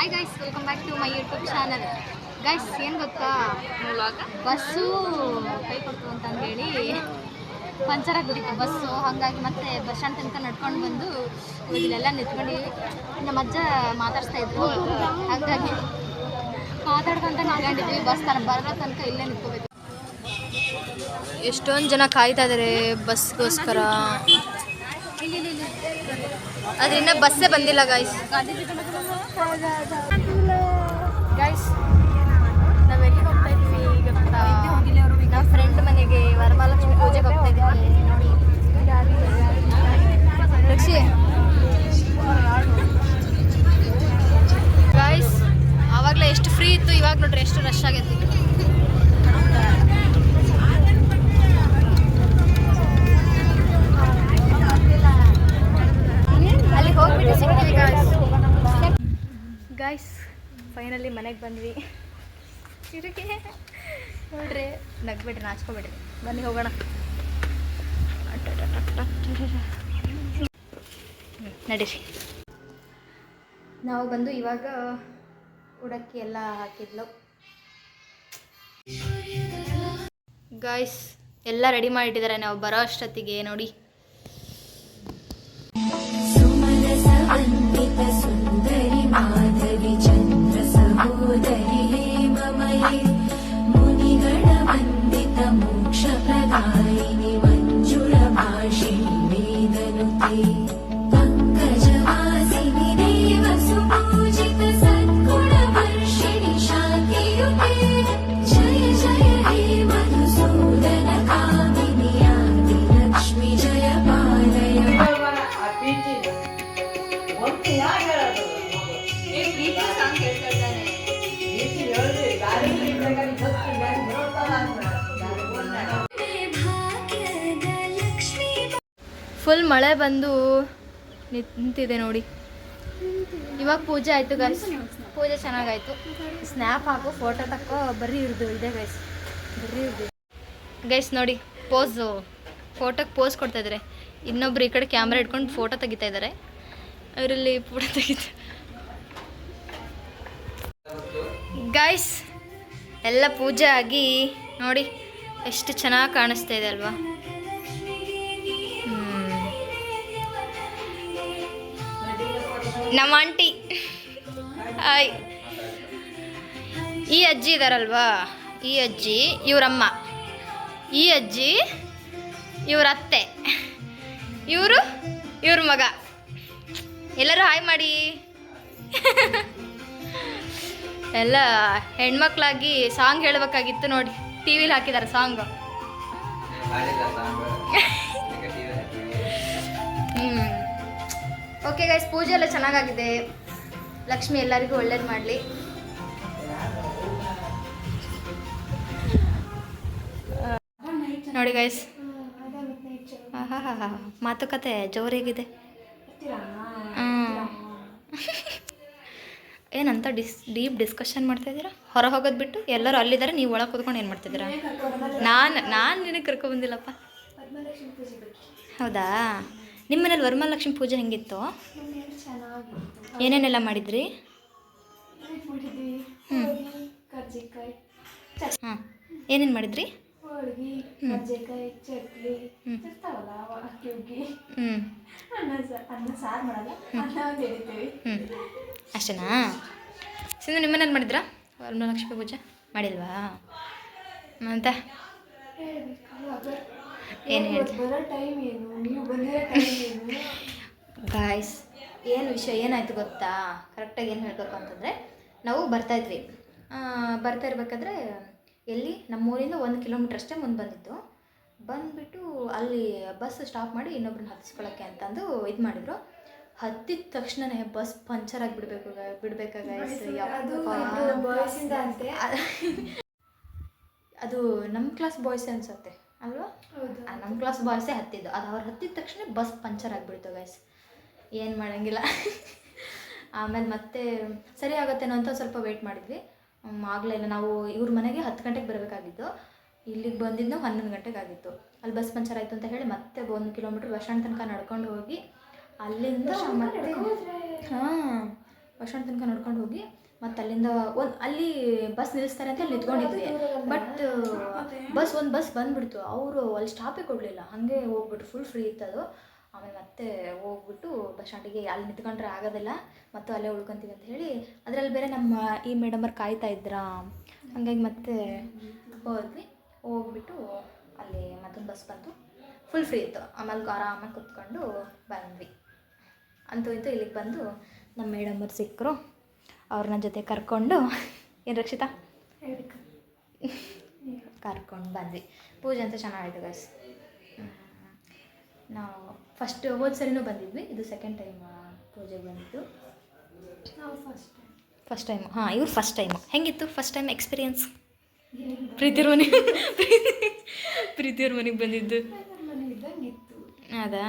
Hi guys, welcome back to my YouTube channel. Guys, ಏನು ಗೊತ್ತಾ, bus ಕೈ ಕೊಡ್ತು ಅಂತಂದೇಳಿ ಪಂಚರ್ ಆಗಿಬಿಟ್ಟಿತ್ತು ಬಸ್ಸು. ಹಾಗಾಗಿ ಮತ್ತೆ ಬಸ್ ಸ್ಟ್ಯಾಂಡ್ ತನಕ ನಡ್ಕೊಂಡು ಬಂದು ಇಲ್ಲೆಲ್ಲ ನಿಂತ್ಕೊಂಡು ನಮ್ಮ ಅಜ್ಜ ಮಾತಾಡ್ಸ್ತಾ ಇದ್ರು. ಹಾಗಾಗಿ ಮಾತಾಡ್ಕೊಂತ ನಾಗಂಡಿದ್ವಿ. ಬಸ್ ಬರೋ ತನಕ ಇಲ್ಲೇ ನಿಂತ್ಕೋಬೇಕು. ಎಷ್ಟೊಂದು ಜನ ಕಾಯ್ತಾ ಇದ್ದಾರೆ ಬಸ್ಗೋಸ್ಕರ. ಆದ್ರೆ ಇನ್ನೂ ಬಸ್ಸೇ ಬಂದಿಲ್ಲ ಗೈಸ್. ನಾವು ಎಲ್ಲಿಗೆ ಹೋಗ್ತಾ ಇದ್ವಿ ಗೊತ್ತಾ? ನಮ್ಮ ಫ್ರೆಂಡ್ ಮನೆಗೆ ವರಮಹಾಲಕ್ಷ್ಮಿ ಪೂಜೆಗೆ ಹೋಗ್ತಾ ಇದ್ವಿ. ನೋಡಿ ರಕ್ಷಿ ಗೈಸ್, ಆವಾಗಲೇ ಎಷ್ಟು ಫ್ರೀ ಇತ್ತು, ಇವಾಗ ನೋಡ್ರಿ ಎಷ್ಟು ರಶ್ ಆಗೈತಿ. ಅಲ್ಲಿ ಹೋಗ್ಬಿಟ್ಟು ಸಿಗ್ತೀವಿ ಗೈಸ್. ಫೈನಲಿ ಮನೆಗೆ ಬಂದ್ವಿ. ನೋಡ್ರಿ, ನಗ್ಬಿಡ್ರಿ, ನಾಚ್ಕೊಬಿಡ್ರಿ. ಬನ್ನಿ ಹೋಗೋಣ. ನಡೀರಿ. ನಾವು ಬಂದು ಇವಾಗ ಉಡಕ್ಕಿ ಎಲ್ಲ ಹಾಕಿದ್ಲು. ಗೈಸ್, ಎಲ್ಲ ರೆಡಿ ಮಾಡಿಟ್ಟಿದ್ದಾರೆ. ನಾವು ಬರೋ ಅಷ್ಟೊತ್ತಿಗೆ ನೋಡಿ ಸುಂದರಿ ಮಾಧವಿ ಚಂದ್ರ ಸಹೋದರಿ ಹೇಮಮಯೇ ಮುನಿಗಣ ವಂದಿತ ಮೋಕ್ಷ ಪ್ರದಾಯಿನಿ ಮಂಜುಳ ಭಾಷಿಣಿ ವೇದನುತೆ ಪಂಕಜವಾಸಿನಿ ದೇವ ಸುಪೂಜಿತ ಸದ್ಗುಣ ವರ್ಷಿಣಿ ಶಾಂತಿಯುತೆ ಜಯ ಜಯ ಹೇ ಮಧುಸೂದನ ಕಾಮಿನಿ ಆದಿ ಲಕ್ಷ್ಮಿ ಜಯ ಪಾಲಯ. ಫುಲ್ ಮಳೆ ಬಂದು ನಿಂತಿದೆ ನೋಡಿ. ಇವಾಗ ಪೂಜೆ ಆಯಿತು ಗೈಸ್. ಪೂಜೆ ಚೆನ್ನಾಗಾಯ್ತು. ಸ್ನ್ಯಾಪ್ ಹಾಕು, ಫೋಟೋ ತಕ್ಕೋ, ಬರೀ ಇರ್ದು ಇದೆ ಗೈಸ್, ಬರೀ ಇರ್ದು ಗೈಸ್. ನೋಡಿ ಪೋಸು, ಫೋಟೋಕ್ಕೆ ಪೋಸ್ ಕೊಡ್ತಾ ಇದ್ದಾರೆ. ಇನ್ನೊಬ್ರು ಈ ಕಡೆ ಕ್ಯಾಮ್ರಾ ಇಟ್ಕೊಂಡು ಫೋಟೋ ತೆಗಿತಾ ಇದ್ದಾರೆ. ಅವರಲ್ಲಿ ಫೋಟೋ ತೆಗಿತಾರೆ ಗೈಸ್. ಎಲ್ಲ ಪೂಜೆ ಆಗಿ ನೋಡಿ ಎಷ್ಟು ಚೆನ್ನಾಗಿ ಕಾಣಿಸ್ತಾ ಇದೆ ಅಲ್ವಾ? ನಮ್ಮ ಆಂಟಿ, ಹಾಯ್. ಈ ಅಜ್ಜಿ ಇದಾರಲ್ವಾ, ಈ ಅಜ್ಜಿ ಇವರಮ್ಮ, ಈ ಅಜ್ಜಿ ಇವ್ರ ಅತ್ತೆ, ಇವರು ಇವ್ರ ಮಗ. ಎಲ್ಲರೂ ಹಾಯ್ ಮಾಡಿ. ಎಲ್ಲ ಹೆಣ್ಮಕ್ಳಾಗಿ ಸಾಂಗ್ ಹೇಳಬೇಕಾಗಿತ್ತು ನೋಡಿ, ಟಿ ವಿಲಿ ಹಾಕಿದ್ದಾರೆ ಸಾಂಗ್. ಓಕೆ ಗೈಸ್, ಪೂಜೆ ಎಲ್ಲ ಚೆನ್ನಾಗಾಗಿದೆ. ಲಕ್ಷ್ಮಿ ಎಲ್ಲರಿಗೂ ಒಳ್ಳೇದು ಮಾಡಲಿ. ನೋಡಿ ಗೈಸ್, ಮಾತುಕತೆ ಜೋರಾಗಿದೆ. ಏನಂತ ಡೀಪ್ ಡಿಸ್ಕಷನ್ ಮಾಡ್ತಾಯಿದ್ದೀರಾ? ಹೊರ ಹೋಗೋದು ಬಿಟ್ಟು ಎಲ್ಲರೂ ಅಲ್ಲಿದ್ದಾರೆ, ನೀವು ಒಳಗೆ ಕೂತ್ಕೊಂಡು ಏನು ಮಾಡ್ತಿದ್ದೀರಾ? ನಾನು ನಿನಗೆ ಕರ್ಕೊಬಂದಿಲ್ಲಪ್ಪ. ಹೌದಾ? ನಿಮ್ಮ ಮನೇಲಿ ವರಮಹಾಲಕ್ಷ್ಮಿ ಪೂಜೆ ಹೆಂಗಿತ್ತು? ಏನೇನೆಲ್ಲ ಮಾಡಿದ್ರಿ? ಹಾಂ, ಏನೇನು ಮಾಡಿದ್ರಿ? ಅಷ್ಟೇನಾ? ಸಿಂಧು, ನಿಮ್ಮ ಮನೇಲಿ ಮಾಡಿದ್ರಾ ವರಮಹಾಲಕ್ಷ್ಮಿ ಪೂಜೆ? ಮಾಡಿಲ್ವಾ? ಅಂತ ಏನು ಹೇಳಿದೆ ಗಾಯ್ಸ್? ಏನು ವಿಷಯ ಏನಾಯಿತು ಗೊತ್ತಾ? ಕರೆಕ್ಟಾಗಿ ಏನು ಹೇಳಬೇಕು ಅಂತಂದರೆ, ನಾವು ಬರ್ತಾಯಿದ್ವಿ. ಬರ್ತಾ ಇರ್ಬೇಕಾದ್ರೆ ಎಲ್ಲಿ ನಮ್ಮೂರಿಂದ 1 ಕಿಲೋಮೀಟ್ರ್ ಅಷ್ಟೇ ಮುಂದೆ ಬಂದುಬಿಟ್ಟು ಅಲ್ಲಿ ಬಸ್ ಸ್ಟಾಪ್ ಮಾಡಿ ಇನ್ನೊಬ್ರನ್ನ ಹತ್ತಿಸ್ಕೊಳ್ಳೋಕ್ಕೆ ಅಂತಂದು ಇದು ಮಾಡಿದ್ರು. ಹತ್ತಿದ ತಕ್ಷಣವೇ ಬಸ್ ಪಂಚರ್ ಬಿಡಬೇಕಾಗ ಅದು ನಮ್ಮ ಕ್ಲಾಸ್ ಬಾಯ್ಸೇ ಅನಿಸುತ್ತೆ ಅಲ್ವಾ? ನಮ್ಮ ಕ್ಲಾಸ್ ಬಾಯ್ಸೇ ಹತ್ತಿದ್ದು. ಅದು ಅವ್ರು ಹತ್ತಿದ ತಕ್ಷಣ ಬಸ್ ಪಂಚರ್ ಆಗಿಬಿಡ್ತು ಗೈಸ್. ಏನು ಮಾಡೋಂಗಿಲ್ಲ. ಆಮೇಲೆ ಮತ್ತೆ ಸರಿ ಆಗುತ್ತೇನೋ ಅಂತ ಸ್ವಲ್ಪ ವೆಯ್ಟ್ ಮಾಡಿದ್ವಿ. ಆಗಲೇ ಇಲ್ಲ. ನಾವು ಇವ್ರ ಮನೆಗೆ 10 ಗಂಟೆಗೆ ಬರಬೇಕಾಗಿತ್ತು. ಇಲ್ಲಿಗೆ ಬಂದಿದ್ದು 11 ಗಂಟೆಗೆ ಆಗಿತ್ತು. ಅಲ್ಲಿ ಬಸ್ ಪಂಚರ್ ಆಯಿತು ಅಂತ ಹೇಳಿ ಮತ್ತೆ 1 ಕಿಲೋಮೀಟ್ರ್ ಬಸ್ ಸ್ಟ್ಯಾಂಡ್ ತನಕ ನಡ್ಕೊಂಡು ಹೋಗಿ ಅಲ್ಲಿಂದ ಮತ್ತೆ ಬಸ್ ಸ್ಟ್ಯಾಂಡ್ ತನಕ ನಡ್ಕೊಂಡು ಹೋಗಿ ಮತ್ತು ಅಲ್ಲಿಂದ ಅಲ್ಲಿ ಬಸ್ ನಿಲ್ಲಿಸ್ತಾರೆ ಅಂತ ಅಲ್ಲಿ ನಿಂತ್ಕೊಂಡಿದ್ವಿ. ಬಟ್ ಒಂದು ಬಸ್ ಬಂದುಬಿಡ್ತು. ಅವರು ಅಲ್ಲಿ ಸ್ಟಾಪೇ ಕೊಡಲಿಲ್ಲ, ಹಾಗೆ ಹೋಗ್ಬಿಟ್ಟು ಫುಲ್ ಫ್ರೀ ಇತ್ತು ಅದು. ಆಮೇಲೆ ಮತ್ತೆ ಹೋಗ್ಬಿಟ್ಟು ಬಸ್ ಸ್ಟ್ಯಾಂಡಿಗೆ ಅಲ್ಲಿ ನಿಂತ್ಕೊಂಡ್ರೆ ಆಗೋದಿಲ್ಲ, ಮತ್ತು ಅಲ್ಲೇ ಉಳ್ಕೊತೀವಿ ಅಂತ ಹೇಳಿ, ಅದರಲ್ಲಿ ಬೇರೆ ನಮ್ಮ ಈ ಮೇಡಮರು ಕಾಯ್ತಾ ಇದ್ರಾ, ಹಾಗಾಗಿ ಮತ್ತೆ ಹೋಗ್ಬಿಟ್ಟು ಅಲ್ಲಿ ಮತ್ತೊಂದು ಬಸ್ ಬಂತು, ಫುಲ್ ಫ್ರೀ ಇತ್ತು. ಆಮೇಲೆ ಆರಾಮಾಗಿ ಕುತ್ಕೊಂಡು ಬಂದ್ವಿ. ಅಂತೂ ಇಂತೂ ಇಲ್ಲಿಗೆ ಬಂದು ನಮ್ಮ ಮೇಡಮರು ಸಿಕ್ಕರು, ಅವ್ರನ್ನ ಜೊತೆ ಕರ್ಕೊಂಡು ಏನು ರಕ್ಷಿತಾ ಕರ್ಕೊಂಡು ಬಂದ್ವಿ. ಪೂಜೆ ಅಂತ ಚೆನ್ನಾಗಿತ್ತು ಗೈಸ್. ನಾವು ಹೋದ ಸರಿನೂ ಬಂದಿದ್ವಿ, ಇದು ಸೆಕೆಂಡ್ ಟೈಮ್ ಪೂಜೆಗೆ ಬಂದಿದ್ದು. ನಾವು ಫಸ್ಟ್ ಟೈಮು. ಹಾಂ, ಇವ್ರು ಫಸ್ಟ್ ಟೈಮು. ಹೆಂಗಿತ್ತು ಫಸ್ಟ್ ಟೈಮ್ ಎಕ್ಸ್ಪೀರಿಯನ್ಸ್? ಪ್ರೀತಿಯವ್ರ ಮನೆಗೆ ಬಂದಿದ್ದು ಅದಾ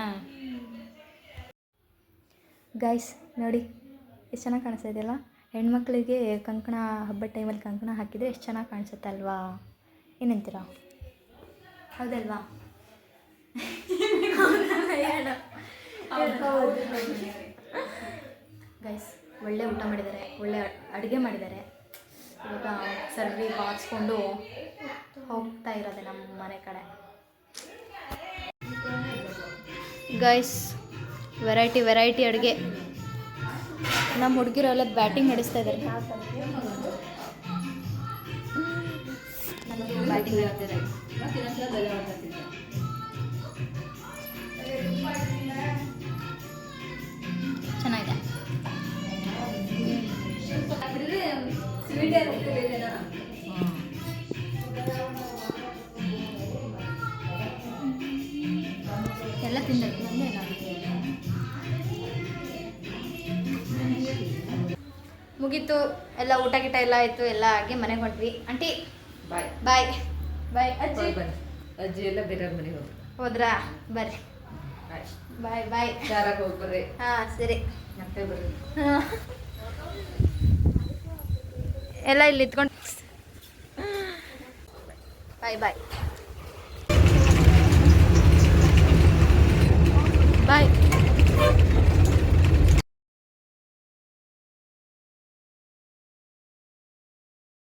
ಗೈಸ್. ನೋಡಿ ಎಷ್ಟು ಚೆನ್ನಾಗಿ ಕಾಣಿಸ್ತಾ ಇದೆಯಲ್ಲ. ಹೆಣ್ಮಕ್ಳಿಗೆ ಕಂಕಣ ಹಬ್ಬದ ಟೈಮಲ್ಲಿ ಕಂಕಣ ಹಾಕಿದರೆ ಎಷ್ಟು ಚೆನ್ನಾಗಿ ಕಾಣಿಸುತ್ತೆ ಅಲ್ವಾ? ಏನಂತೀರಾ? ಹೌದಲ್ವಾ? ಗೈಸ್, ಒಳ್ಳೆ ಊಟ ಮಾಡಿದ್ದಾರೆ, ಒಳ್ಳೆ ಅಡುಗೆ ಮಾಡಿದ್ದಾರೆ. ಇವಾಗ ಸರ್ವಿ ಬಾರಿಸ್ಕೊಂಡು ಹೋಗ್ತಾ ಇರೋದೆ ನಮ್ಮ ಮನೆ ಕಡೆ. ಗೈಸ್, ವೆರೈಟಿ ಅಡುಗೆ. ನಮ್ಮ ಹುಡುಗಿರೆಲ್ಲ ಬ್ಯಾಟಿಂಗ್ ನಡೆಸ್ತಾ ಇದ್ದಾರೆ. ಬ್ಯಾಟಿಂಗ್ ನಡೆಸ್ತಿದ್ದಾರೆ. ಚೆನ್ನಾಗಿದೆ. ಎಲ್ಲ ತಿಂದಾಯ್ತು. ಮುಗೀತು ಎಲ್ಲ, ಊಟ ಗಿಟ ಎಲ್ಲ ಆಯಿತು, ಎಲ್ಲ ಆಗಿ ಮನೆಗೆ ಹೊಂಟ್ವಿ. ಆಂಟಿ ಬಾಯ್ ಬಾಯ್ ಬಾಯ್. ಅಜ್ಜಿ ಎಲ್ಲ ಬೇರೆ ಮನೆಗೆ ಹೋದ್ರಾ? ಬರ್ರಿ, ಬಾಯ್ ಬಾಯ್. ಜಾರಾಗ ಹೋಗಿ ಬರ್ರಿ. ಹಾಂ ಸರಿ, ಮತ್ತೆ ಬರ್ರಿ. ಎಲ್ಲ ಇಲ್ಲಿ ಇತ್ಕೊಂಡು ಬಾಯ್ ಬಾಯ್.